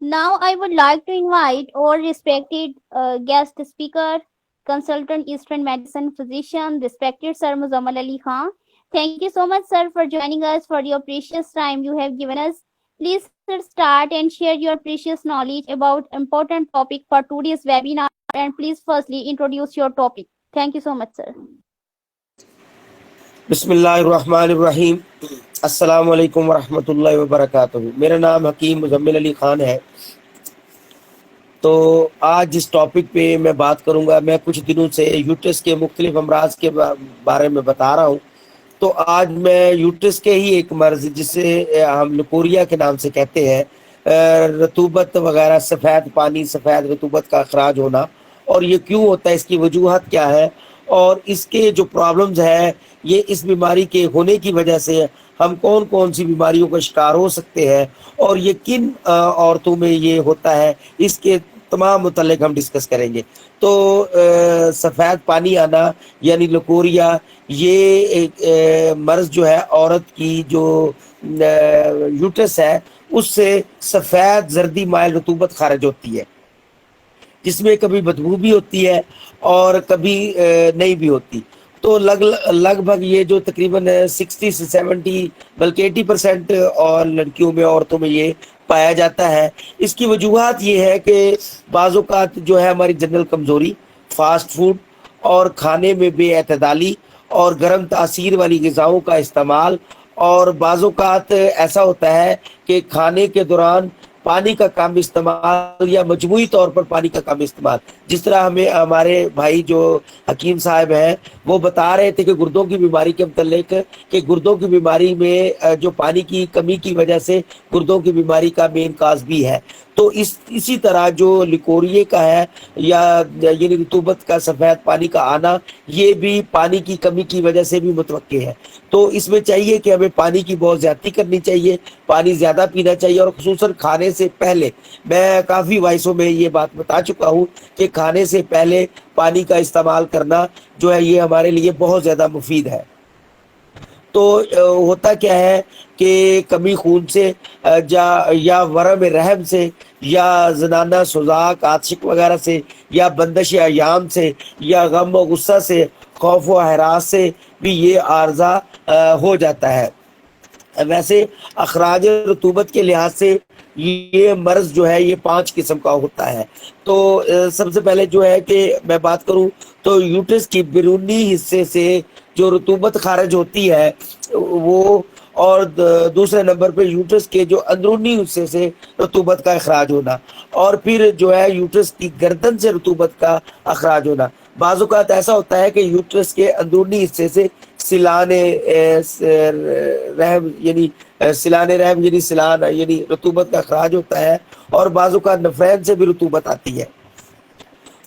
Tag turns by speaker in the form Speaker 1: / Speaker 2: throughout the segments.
Speaker 1: Now, I would like to invite our respected guest speaker, consultant Eastern medicine physician, respected Sir Muzammal Ali Khan. Thank you so much, sir, for joining us, for your precious time you have given us. Please, sir, start and share your precious knowledge about important topic for today's webinar. And please, firstly, introduce your topic. Thank you so much, sir.
Speaker 2: बिस्मिल्लाहिर्रहमानिर्रहीम। अस्सलाम वालेकुम वरहमतुल्लाहि वबरकातुहू। मेरा नाम हकीम मुजम्मिल अली ख़ान है। तो आज जिस टॉपिक पे मैं बात करूंगा, मैं कुछ दिनों से यूट्रस के मुख्तलिफ अमराज के बारे में बता रहा हूं। तो आज मैं यूट्रस के ही एक मर्ज जिसे हम लकोरिया के नाम से कहते हैं, रतूबत वगैरह, सफ़ेद पानी, सफ़ेद रतूबत का अखराज होना, और ये क्यों होता है, इसकी वजूहत क्या है, और इसके जो प्रॉब्लम्स है, ये इस बीमारी के होने की वजह से हम कौन कौन सी बीमारियों का शिकार हो सकते हैं, और ये किन औरतों में ये होता है, इसके तमाम मुतल्लिक हम डिस्कस करेंगे। तो सफ़ेद पानी आना यानी लकोरिया, ये एक मर्ज जो है, औरत की जो यूट्रस है उससे सफ़ेद जर्दी माइल रतूबत खारिज होती है, जिसमें कभी बदबू भी होती है और कभी नहीं भी होती। तो लगभग ये जो तकरीबन 60 से 70 बल्कि 80% और लड़कियों में, औरतों में ये पाया जाता है। इसकी वजूहत ये है कि बाज़ औक़ात जो है हमारी जनरल कमज़ोरी, फास्ट फूड और खाने में बेअतदाली और गर्म तासीर वाली ग़िज़ाओं का इस्तेमाल, और बाज़ औक़ात ऐसा होता है कि खाने के दौरान पानी का कम इस्तेमाल या मजमूई तौर पर पानी का कम इस्तेमाल। जिस तरह हमें हमारे भाई जो हकीम साहब हैं वो बता रहे थे कि गुर्दों की बीमारी के मतलब कि गुर्दों की बीमारी में जो पानी की कमी की वजह से गुर्दों की बीमारी का मेन काज भी है। तो इसी तरह जो लिकोरिए का है या यानी रतूबत का सफ़ेद पानी का आना, ये भी पानी की कमी की वजह से भी मुतवक्के है। तो इसमें चाहिए कि हमें पानी की बहुत ज़्यादती करनी चाहिए, पानी ज़्यादा पीना चाहिए, और ख़ुसूसन खाने से पहले। मैं काफ़ी वॉइसों में ये बात बता चुका हूँ कि खाने से पहले पानी का इस्तेमाल करना जो है ये हमारे लिए बहुत ज़्यादा मुफीद है। तो होता क्या है कि कमी खून से या वरम रहम से या जनाना सुजाक आशिक वगैरह से या बंदिश अयाम से या गम व गुस्सा से, खौफ व हरास से भी ये आर्जा हो जाता है। वैसे अखराज रतूबत के लिहाज से ये मर्ज जो है ये 5 किस्म का होता है। तो सबसे पहले जो है कि मैं बात करूं तो यूट्रस की बैरूनी हिस्से से जो रतूबत खारिज होती है वो, और दूसरे नंबर पे यूट्रस के जो अंदरूनी हिस्से से रतूबत का अखराज होना, और फिर जो है यूट्रस की गर्दन से रतूबत का अखराज होना। बाज़ औक़ात ऐसा होता है कि यूट्रस के अंदरूनी हिस्से से सिलाने रहम यानी सिलाने रहम यानी सिलान यानी रतूबत का अखराज होता है, और बाज़ औक़ात नफ़रैन से भी रतूबत आती है।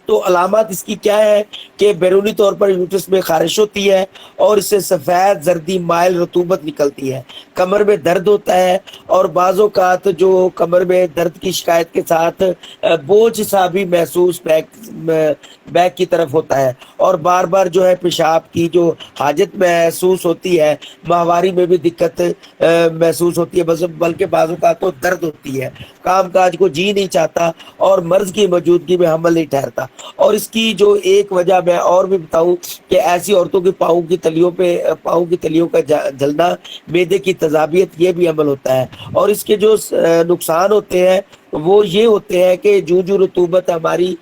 Speaker 2: तो अलामत इसकी क्या है कि बैरूनी तौर पर यूट्रस में खारिश होती है और इससे सफ़ेद जर्दी माइल रतूबत निकलती है। कमर में दर्द होता है, और बाज़ औक़ात जो कमर में दर्द की शिकायत के साथ बोझ सा भी महसूस बैक की तरफ होता है, और बार बार जो है पेशाब की जो हाजत महसूस होती है, माहवारी में भी दिक्कत महसूस होती है, बल्कि बाज़ औक़ात तो दर्द होती है, काम काज को जी नहीं चाहता और मर्ज की मौजूदगी में हमल नहीं ठहरता। और इसकी जो एक वजह मैं और भी बताऊं कि ऐसी औरतों के पाँव की तलियों का जलना, मैदे की तजाबियत, ये भी अमल होता है। और इसके जो नुकसान होते हैं वो ये होते हैं कि जो रतूबत हमारी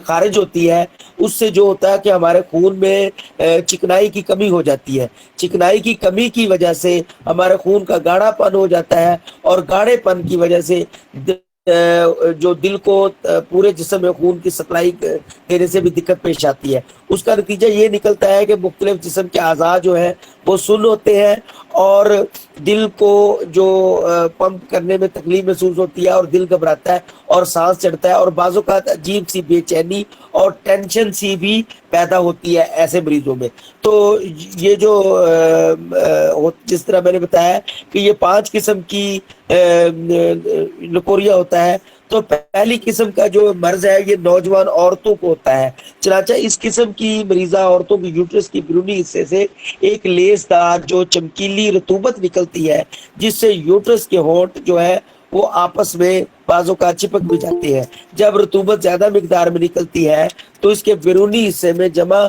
Speaker 2: खारिज होती है उससे जो होता है कि हमारे खून में चिकनाई की कमी हो जाती है। चिकनाई की कमी की वजह से हमारे खून का गाढ़ापन हो जाता है, और गाढ़ेपन की वजह से जो दिल को पूरे जिस्म में खून की सप्लाई देने से भी दिक्कत पेश आती है। उसका नतीजा ये निकलता है कि मुख्तलिफ जिस्म के अज़ा जो है वो सुन्न होते हैं, और दिल को जो पंप करने में तकलीफ महसूस होती है, और दिल घबराता है और सांस चढ़ता है, और बाज़ औक़ात अजीब सी बेचैनी और टेंशन सी भी पैदा होती है ऐसे मरीजों में। तो ये जो जिस तरह मैंने बताया कि ये 5 किस्म की लकोरिया होता है। तो पहली किस्म का जो मर्ज है ये नौजवान औरतों को होता है। चनाचा इस किस्म की मरीजा औरतों की यूट्रस की बैरूनी हिस्से से एक लेसदार जो चमकीली रतूबत निकलती है, जिससे यूट्रस के होंठ जो है वो आपस में बाजों का चिपक भी जाती है। जब रतूबत ज्यादा मिकदार में निकलती है तो इसके बैरूनी हिस्से में जमा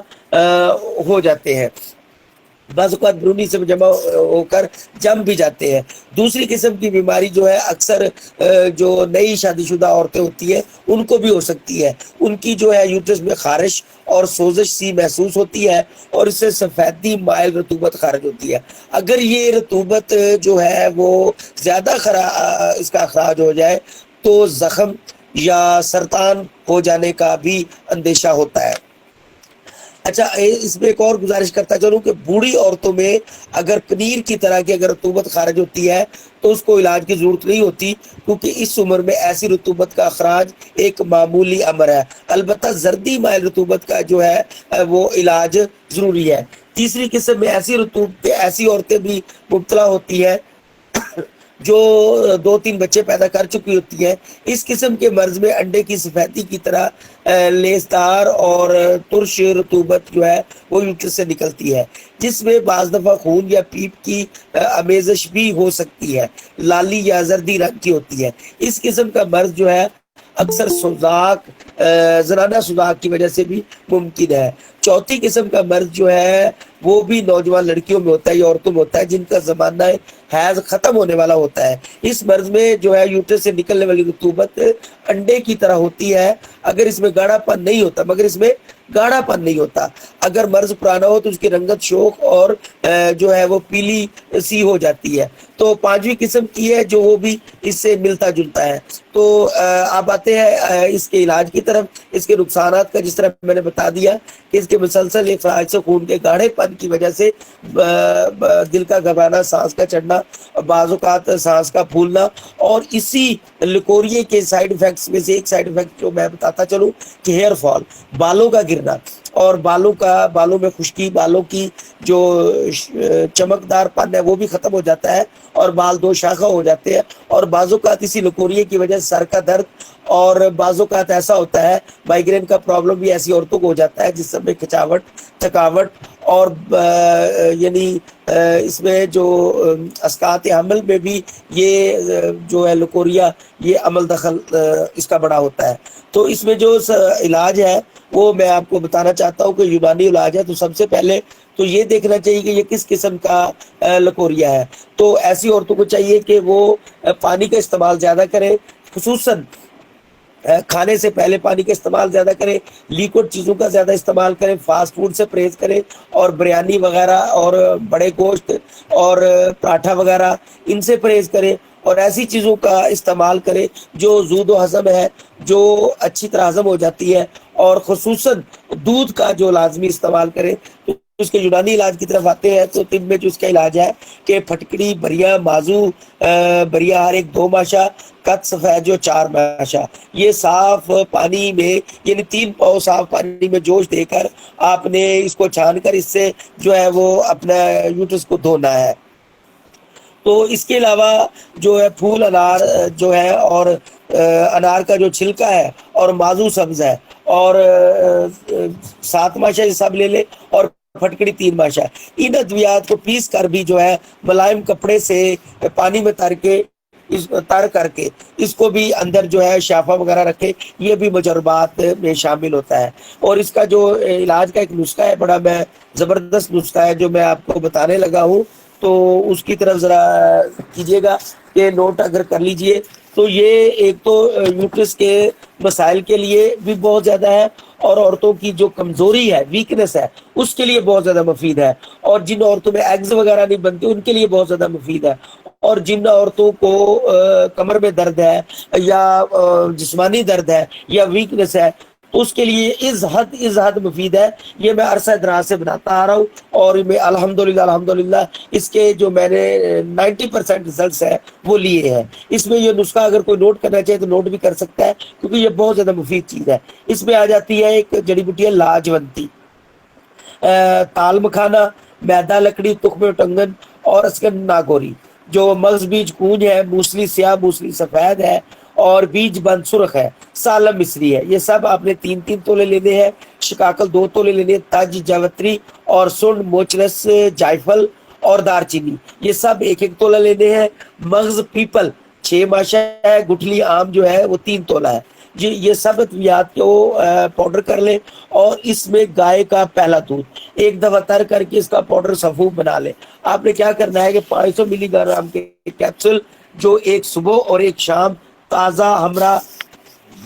Speaker 2: हो जाते हैं, बाज़ औक़ात ब्रूनी से जमा होकर जम भी जाते हैं। दूसरी किस्म की बीमारी जो है अक्सर जो नई शादीशुदा औरतें होती है उनको भी हो सकती है। उनकी जो है यूट्रस में खारिश और सोजिश सी महसूस होती है और इससे सफ़ेदी माइल रतूबत खारिज होती है। अगर ये रतूबत जो है वो ज़्यादा इसका अखराज हो जाए तो ज़ख्म या सरतान हो जाने का भी अंदेशा होता है। अच्छा, इसमें एक और गुजारिश करता चलूं कि बूढ़ी औरतों में अगर पनीर की तरह की अगर रतूबत खारिज होती है तो उसको इलाज की ज़रूरत नहीं होती, क्योंकि इस उम्र में ऐसी रतूबत का अखराज एक मामूली अमर है। अलबत्ता जर्दी माइल रतूबत का जो है वो इलाज ज़रूरी है। तीसरी किस्म में ऐसी औरतें भी मुब्तला होती है जो 2-3 बच्चे पैदा कर चुकी होती है। इस किस्म के मर्ज में अंडे की सफेदी की तरह लेसदार और तुर्श रतूबत जो है वो यूट्रस से निकलती है, जिसमें बाज दफा खून या पीप की आमेज़श भी हो सकती है। लाली या जर्दी रंग की होती है। इस किस्म का मर्ज जो है अक्सर जनाना सुजाक की वजह से भी मुमकिन है। चौथी किस्म का मर्ज जो है वो भी नौजवान लड़कियों में होता है या औरतों में होता है जिनका जमाना हैज खत्म होने वाला होता है। इस मर्ज में जो है यूट्रस से निकलने वाली रतूबत अंडे की तरह होती है, अगर इसमें गाढ़ापन नहीं होता, मगर इसमें गाढ़ापन नहीं होता। अगर मर्ज पुराना हो तो उसकी रंगत शोक और जो है वो पीली सी हो जाती है। तो पांचवी किस्म की है जो वो भी इससे मिलता जुलता है। तो आप आते हैं इसके इलाज की तरफ। इसके नुकसानात का जिस तरह मैंने बता दिया कि इसके मुसलसल इखराज से खून के गाढ़ेपन की वजह से दिल का घबराना, सांस का चढ़ना, बाज़-औक़ात सांस का फूलना, और इसी लिकोरिए के साइड इफेक्ट्स में से एक साइड इफेक्ट जो मैं बताता चलूं कि हेयर फॉल, बालों का गिरना और बालों में खुश्की, बालों की जो चमकदारपन है वो भी खत्म हो जाता है और बाल दो शाखा हो जाते हैं। और बाज़-औक़ात इसी लिकोरिए की वजह से सर का दर्द, और बाज़-औक़ात ऐसा होता है माइग्रेन का प्रॉब्लम भी ऐसी औरतों को हो जाता है जिस समय खिंचावट, थकावट और यानी इसमें जो अस्कात हमल में भी ये जो है लिकोरिया ये अमल दखल इसका बड़ा होता है। तो इसमें जो इलाज है वो मैं आपको बताना चाहता हूँ कि यूनानी इलाज है। तो सबसे पहले तो ये देखना चाहिए कि ये किस किस्म का लिकोरिया है। तो ऐसी औरतों को चाहिए कि वो पानी का इस्तेमाल ज़्यादा करें, खुसूसन खाने से पहले पानी का इस्तेमाल ज़्यादा करें, लिक्विड चीज़ों का ज़्यादा इस्तेमाल करें, फास्ट फूड से परहेज़ करें, और बिरयानी वगैरह और बड़े गोश्त और पराठा वगैरह इनसे परहेज़ करें, और ऐसी चीज़ों का इस्तेमाल करें जो ज़ूदो हज़म है, जो अच्छी तरह हज़म हो जाती है, और ख़ुसूसन दूध का जो लाजमी इस्तेमाल करें। तो उसके यूनानी इलाज की तरफ आते हैं तो तिब में जो उसका इलाज है कि फटकड़ी, बरिया, माजू, बरिया हर एक 2 माशा, कत सफ़ेद जो 4 माशा, ये साफ पानी में यानी 3 पाव साफ पानी में जोश देकर आपने इसको छान कर इससे जो है वो अपना यूट्रस को धोना है। तो इसके अलावा जो है फूल अनार जो है और अनार का जो छिलका है और माजू सब्ज है और 7 माशा ये सब ले ले, और फटकड़ी 3 माशा। इन अद्वियात को पीस कर भी जो है मुलायम कपड़े से पानी में तर करके इसको भी अंदर जो है शाफा वगैरह रखे, ये भी मुजरबात में शामिल होता है। और इसका जो इलाज का एक नुस्खा है, बड़ा मैं ज़बरदस्त नुस्खा है जो मैं आपको बताने लगा हूँ, तो उसकी तरफ ज़रा कीजिएगा कि नोट अगर कर लीजिए। तो ये एक तो यूट्रस के मसाइल के लिए भी बहुत ज़्यादा है, और औरतों की जो कमज़ोरी है, वीकनेस है, उसके लिए बहुत ज़्यादा मुफीद है, और जिन औरतों में एग्स वगैरह नहीं बनती उनके लिए बहुत ज़्यादा मुफीद है, और जिन औरतों को कमर में दर्द है या जिस्मानी दर्द है या वीकनेस है तो उसके लिए इस हद मुफीद है। ये मैं अरसा दराज से बनाता आ रहा हूँ, और मैं अल्हम्दुलिल्लाह इसके जो मैंने 90% रिजल्ट्स है वो लिए हैं। इसमें ये नुस्खा अगर कोई नोट करना चाहे तो नोट भी कर सकता है, क्योंकि ये बहुत ज़्यादा मुफीद चीज़ है। इसमें आ जाती है एक जड़ी बूटी है लाजवंती, ताल मखाना, मैदा लकड़ी, तुख्म टंगन और अस्कन नागोरी, जो मगज बीज कूंज है, मूसली स्याह, मूसली सफ़ेद है और बीज बंद सुर्ख है, सालम मिस्री है। ये सब आपने 3-3 तोले लेने हैं। शिकाकल 2 तोले लेने हैं। ताजी जावित्री और सुंड, मोचरस, जायफल और दारचीनी ये सब 1-1 तोला लेने हैं। मगज पीपल 6 माशा है, गुठली आम जो है वो 3 तोला है। ये सब अद्वियात को पाउडर कर लें और इसमें गाय का पहला दूध 1 दफा तर करके इसका पाउडर सफूफ बना लें। आपने क्या करना है कि 500 मिलीग्राम के कैप्सूल जो एक सुबह और एक शाम ताज़ा हमरा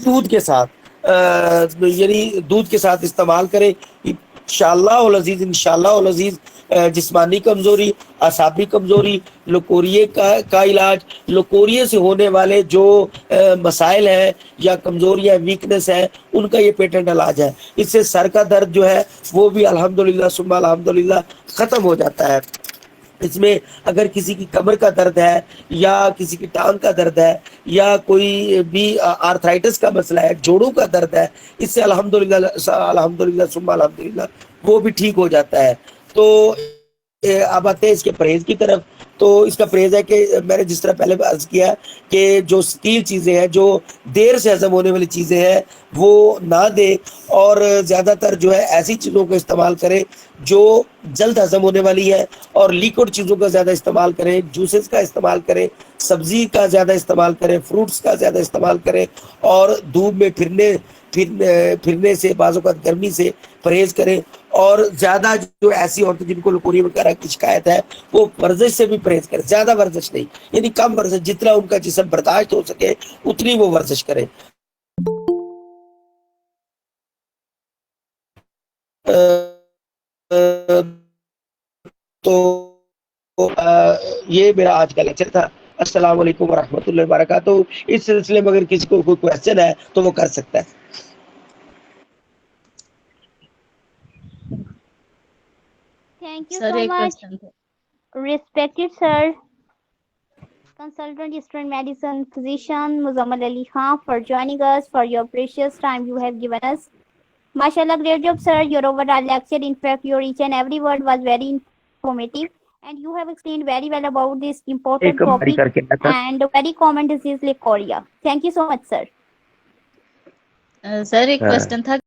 Speaker 2: दूध के साथ यानी दूध के साथ इस्तेमाल करें। इंशाअल्लाह अजीज जिस्मानी कमजोरी, असाबी कमजोरी, लकोरिये का इलाज, लकोरिये से होने वाले जो मसाइल हैं या कमजोरियां वीकनेस है, उनका ये पेटेंट इलाज है। इससे सर का दर्द जो है वो भी अल्हम्दुलिल्लाह सुम्मा अल्हम्दुलिल्लाह खत्म हो जाता है। इसमें अगर किसी की कमर का दर्द है या किसी की टांग का दर्द है या कोई भी आर्थराइटिस का मसला है, जोड़ों का दर्द है, इससे अल्हम्दुलिल्लाह सुम्मा अल्हम्दुलिल्लाह वो भी ठीक हो जाता है। तो अब आते हैं इसके परहेज की तरफ। तो इसका परहेज है कि मैंने जिस तरह पहले अर्ज किया कि जो स्टील चीज़ें हैं, जो देर से हजम होने वाली चीज़ें हैं, वो ना दे और ज़्यादातर जो है ऐसी चीज़ों का इस्तेमाल करें जो जल्द हजम होने वाली है, और लिक्विड चीज़ों का ज़्यादा इस्तेमाल करें, जूसेस का इस्तेमाल करें, सब्जी का ज़्यादा इस्तेमाल करें, फ्रूट्स का ज़्यादा इस्तेमाल करें, और धूप में फिरने से, बाज़ों का गर्मी से परहेज करें। और ज़्यादा जो ऐसी औरतें जिनको लकोरी वगैरह की शिकायत है, वो वर्जिश से भी परहेज करें। ज़्यादा वर्जिश नहीं, यानी कम वर्जिश, जितना उनका जिस्म बर्दाश्त हो सके उतनी वो वर्जिश करें। तो ये मेरा आज का लेक्चर था। अस्सलाम वालेकुम वरहमतुल्लाहि वबरकातुहू। इस सिलसिले में अगर किसी को कोई क्वेश्चन है तो वो कर सकता है।
Speaker 1: Thank you
Speaker 3: सर
Speaker 1: so
Speaker 3: एक
Speaker 1: much,
Speaker 3: क्वेश्चन था।
Speaker 1: respected sir, consultant Eastern Medicine physician Muzammal Ali Khan, for joining us, for your precious time you have given us. Mashallah, great job, sir. Your overall lecture, in fact, your each and every word was very informative, and you have explained very well about this important
Speaker 2: एक बारी
Speaker 1: topic
Speaker 2: करके आता
Speaker 1: and very common disease like chorea. Thank you so much, sir.
Speaker 3: Sir एक
Speaker 2: हाँ।
Speaker 3: Question था